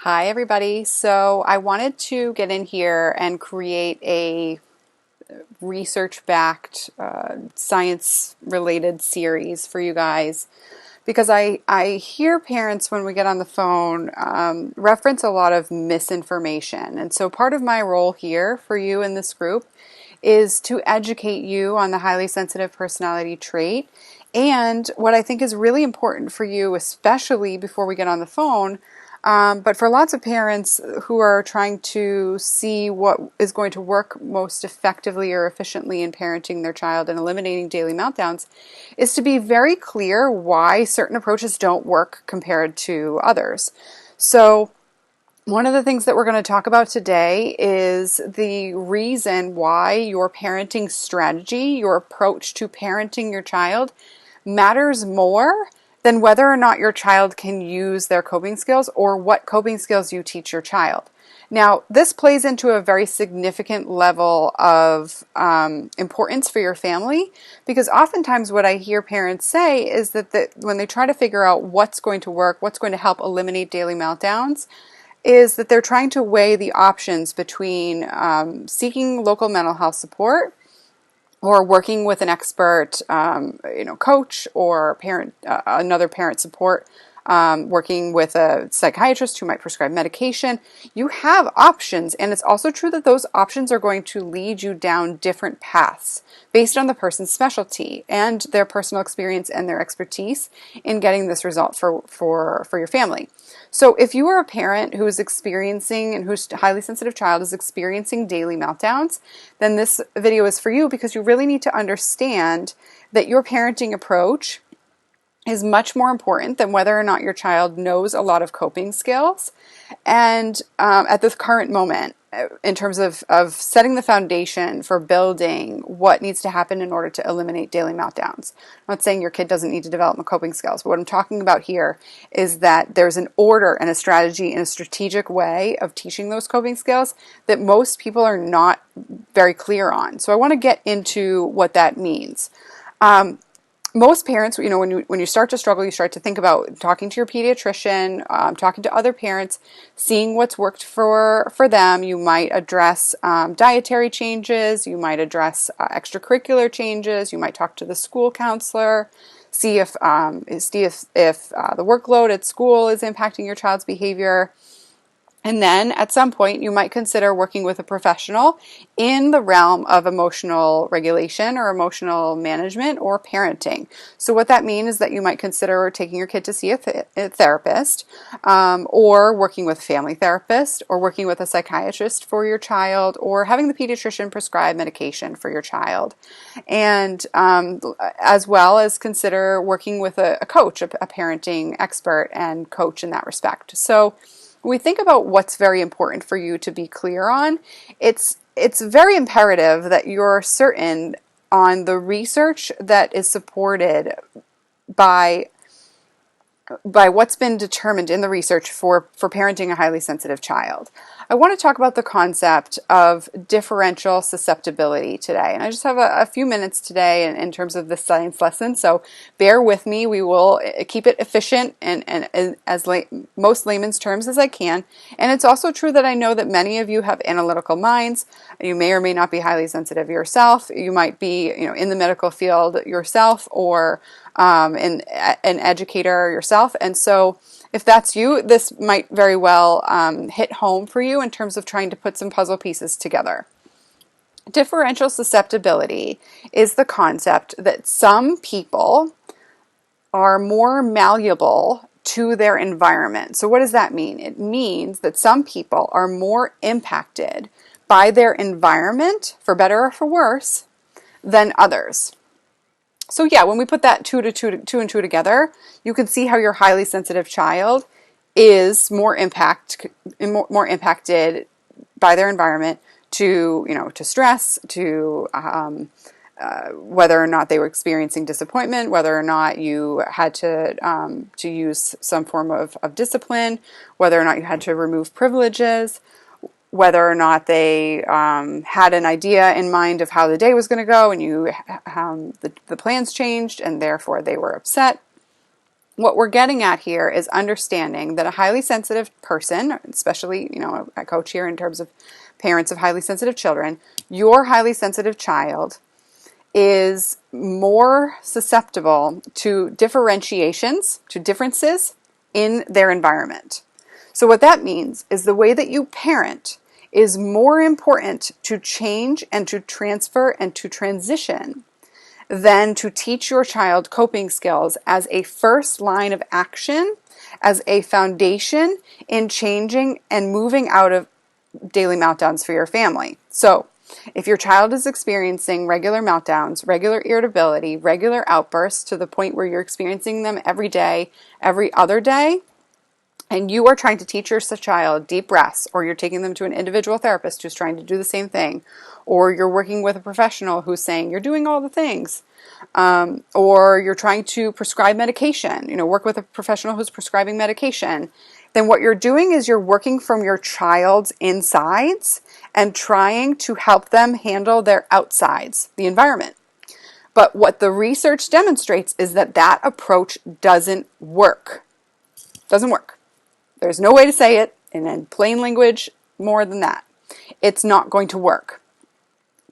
Hi everybody. So I wanted to get in here and create a research-backed, science-related series for you guys because I hear parents when we get on the phone reference a lot of misinformation. And so part of my role here for you in this group is to educate you on the highly sensitive personality trait. And what I think is really important for you, especially before we get on the phone, but for lots of parents who are trying to see what is going to work most effectively or efficiently in parenting their child and eliminating daily meltdowns, is to be very clear why certain approaches don't work compared to others. So one of the things that we're going to talk about today is the reason why your parenting strategy, your approach to parenting your child, matters more than whether or not your child can use their coping skills or what coping skills you teach your child. Now, this plays into a very significant level of importance for your family, because oftentimes what I hear parents say is that when they try to figure out what's going to work, what's going to help eliminate daily meltdowns, is that they're trying to weigh the options between seeking local mental health support or working with an expert, coach or parent, another parent support, working with a psychiatrist who might prescribe medication. You have options, and it's also true that those options are going to lead you down different paths based on the person's specialty and their personal experience and their expertise in getting this result for your family. So if you are a parent who is experiencing and whose highly sensitive child is experiencing daily meltdowns, then this video is for you, because you really need to understand that your parenting approach is much more important than whether or not your child knows a lot of coping skills. And at this current moment, in terms of setting the foundation for building what needs to happen in order to eliminate daily meltdowns. I'm not saying your kid doesn't need to develop coping skills, but what I'm talking about here is that there's an order and a strategy and a strategic way of teaching those coping skills that most people are not very clear on. So I want to get into what that means. Most parents, when you start to struggle, you start to think about talking to your pediatrician, talking to other parents, seeing what's worked for them. You might address dietary changes. You might address extracurricular changes. You might talk to the school counselor, see if the workload at school is impacting your child's behavior. And then at some point, you might consider working with a professional in the realm of emotional regulation or emotional management or parenting. So what that means is that you might consider taking your kid to see a therapist, or working with a family therapist, or working with a psychiatrist for your child, or having the pediatrician prescribe medication for your child. And as well as consider working with a coach, a parenting expert and coach in that respect. So when we think about what's very important for you to be clear on, it's very imperative that you're certain on the research that is supported by what's been determined in the research for parenting a highly sensitive child. I want to talk about the concept of differential susceptibility today. And I just have a few minutes today in terms of this science lesson, so bear with me. We will keep it efficient and as most layman's terms as I can. And it's also true that I know that many of you have analytical minds. You may or may not be highly sensitive yourself. You might be in the medical field yourself, or an educator yourself. And so if that's you, this might very well hit home for you in terms of trying to put some puzzle pieces together. Differential susceptibility is the concept that some people are more malleable to their environment. So what does that mean? It means that some people are more impacted by their environment, for better or for worse, than others. So yeah, when we put that two and two together, you can see how your highly sensitive child is more impacted by their environment to stress, to whether or not they were experiencing disappointment, whether or not you had to use some form of discipline, whether or not you had to remove privileges, whether or not they had an idea in mind of how the day was going to go, and the plans changed, and therefore they were upset. What we're getting at here is understanding that a highly sensitive person, especially, I coach here in terms of parents of highly sensitive children, your highly sensitive child is more susceptible to differentiations, to differences in their environment. So what that means is the way that you parent is more important to change and to transfer and to transition than to teach your child coping skills as a first line of action, as a foundation in changing and moving out of daily meltdowns for your family. So, if your child is experiencing regular meltdowns, regular irritability, regular outbursts to the point where you're experiencing them every day, every other day, and you are trying to teach your child deep breaths, or you're taking them to an individual therapist who's trying to do the same thing, or you're working with a professional who's saying you're doing all the things, or you're trying to prescribe medication, work with a professional who's prescribing medication, then what you're doing is you're working from your child's insides and trying to help them handle their outsides, the environment. But what the research demonstrates is that that approach doesn't work. Doesn't work. There's no way to say it in plain language more than that. It's not going to work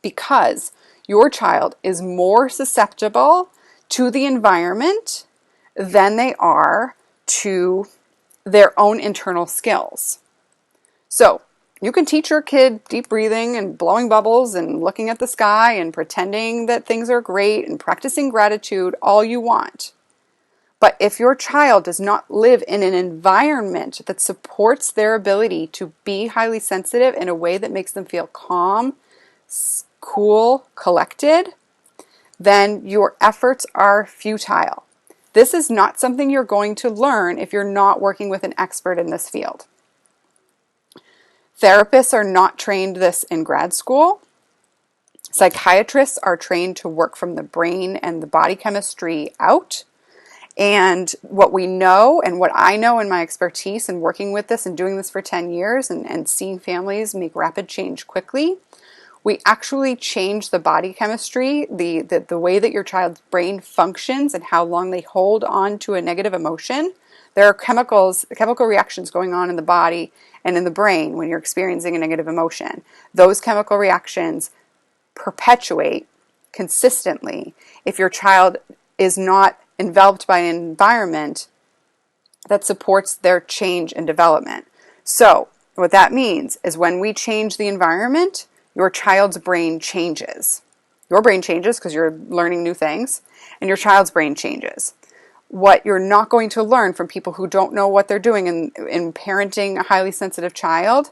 because your child is more susceptible to the environment than they are to their own internal skills. So you can teach your kid deep breathing and blowing bubbles and looking at the sky and pretending that things are great and practicing gratitude all you want. But if your child does not live in an environment that supports their ability to be highly sensitive in a way that makes them feel calm, cool, collected, then your efforts are futile. This is not something you're going to learn if you're not working with an expert in this field. Therapists are not trained this in grad school. Psychiatrists are trained to work from the brain and the body chemistry out. And what we know and what I know in my expertise in working with this and doing this for 10 years and seeing families make rapid change quickly, we actually change the body chemistry, the way that your child's brain functions and how long they hold on to a negative emotion. There are chemical reactions going on in the body and in the brain when you're experiencing a negative emotion. Those chemical reactions perpetuate consistently if your child is not enveloped by an environment that supports their change and development. So what that means is when we change the environment, your child's brain changes. Your brain changes because you're learning new things, and your child's brain changes. What you're not going to learn from people who don't know what they're doing in parenting a highly sensitive child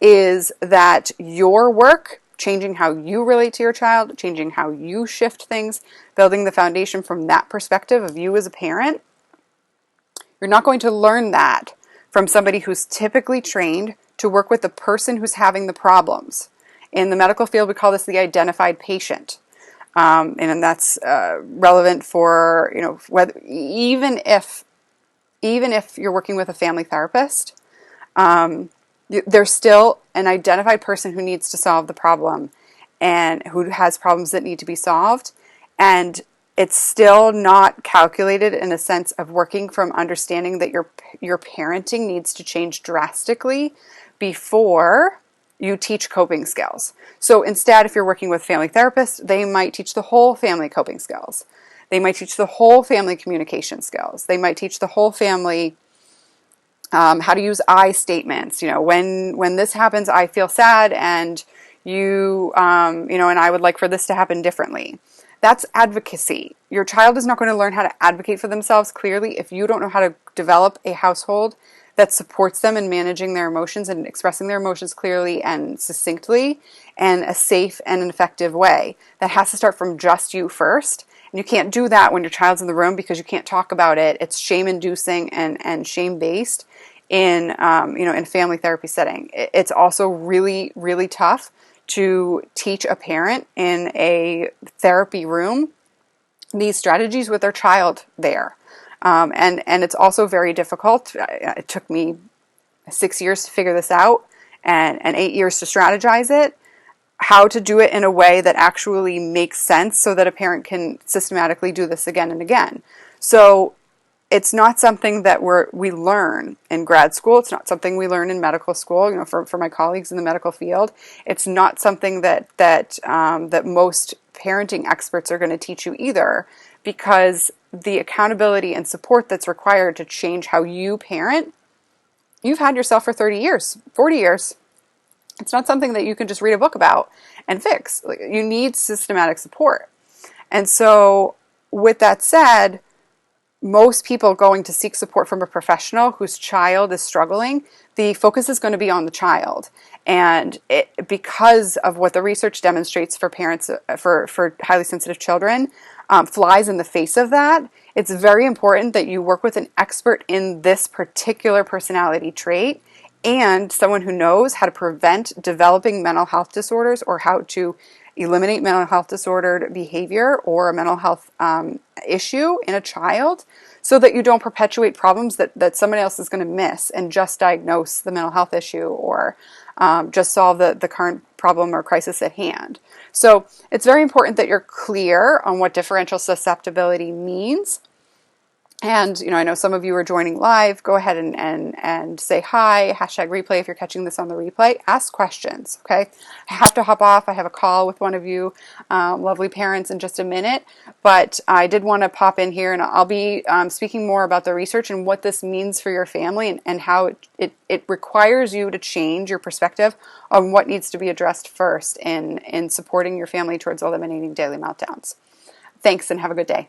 is that your work, changing how you relate to your child, changing how you shift things, building the foundation from that perspective of you as a parent, you're not going to learn that from somebody who's typically trained to work with the person who's having the problems. In the medical field, we call this the identified patient. And that's relevant for, whether, even if you're working with a family therapist, there's still an identified person who needs to solve the problem and who has problems that need to be solved. And it's still not calculated in a sense of working from understanding that your parenting needs to change drastically before you teach coping skills. So instead, if you're working with a family therapist, they might teach the whole family coping skills. They might teach the whole family communication skills. They might teach the whole family how to use I statements. When this happens, I feel sad, and and I would like for this to happen differently. That's advocacy. Your child is not going to learn how to advocate for themselves clearly if you don't know how to develop a household that supports them in managing their emotions and expressing their emotions clearly and succinctly and a safe and an effective way. That has to start from just you first. And you can't do that when your child's in the room because you can't talk about it. It's shame-inducing and shame-based in in family therapy setting. It's also really, really tough to teach a parent in a therapy room these strategies with their child there. And it's also very difficult. It took me 6 years to figure this out and 8 years to strategize it, how to do it in a way that actually makes sense so that a parent can systematically do this again and again. So it's not something that we learn in grad school. It's not something we learn in medical school. You know, for my colleagues in the medical field, it's not something that most parenting experts are going to teach you either, because the accountability and support that's required to change how you parent, you've had yourself for 30 years, 40 years. It's not something that you can just read a book about and fix. You need systematic support. And so, with that said, most people going to seek support from a professional whose child is struggling, the focus is going to be on the child. And because of what the research demonstrates for parents, for highly sensitive children, flies in the face of that. It's very important that you work with an expert in this particular personality trait, and someone who knows how to prevent developing mental health disorders, or how to eliminate mental health disordered behavior or a mental health issue in a child, so that you don't perpetuate problems that someone else is going to miss and just diagnose the mental health issue, or just solve the current problem or crisis at hand. So it's very important that you're clear on what differential susceptibility means. And, you know, I know some of you are joining live. Go ahead and say hi, hashtag replay if you're catching this on the replay. Ask questions, okay? I have to hop off. I have a call with one of you lovely parents in just a minute. But I did want to pop in here, and I'll be speaking more about the research and what this means for your family, and how it requires you to change your perspective on what needs to be addressed first in supporting your family towards eliminating daily meltdowns. Thanks, and have a good day.